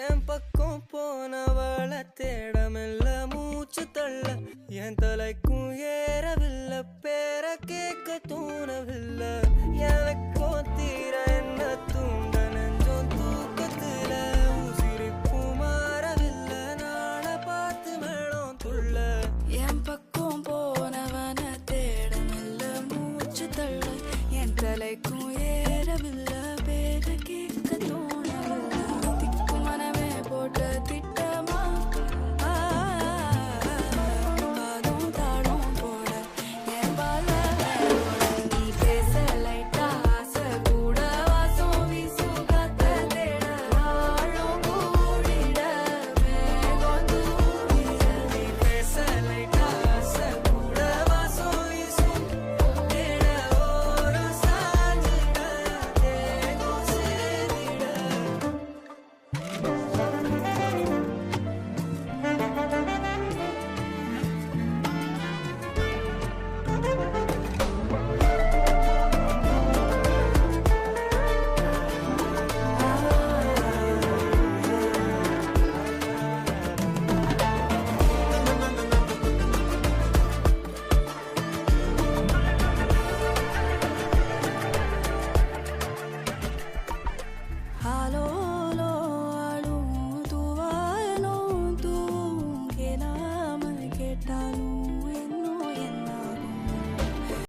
என் பக்கம் போனவள தேடமில்ல மூச்சு தள்ள என் தலைக்கும் ஏறவில்லை பேர கேட்க தோணவில்லை எனக்கும் தீர என்ன தூண்ட நெஞ்சம் தூக்கத்துல உசிரிப்பு மாறவில்லை நாள பார்த்து மேளம் துள்ள என் பக்கம் போனவன தேடமில்ல மூச்சு தள்ள என் தலைக்கும் ஏறவில்லை பேர கேட்க தோணவில்லை திக்கு மனமே போட்ட திட்டமா பாதம் தாளம் போட என் பால நீ பேச லைட்டா ஆசை கூட வாசம் வீசும் காத்த தேட ஆழம் கூடிட மேகம் தூக்கிட நீ பேச லைட்டா ஆசை கூட வாசம் வீசும் தேட ஓரம் சாஞ்சிட தேகம் சேரிட ஹலோ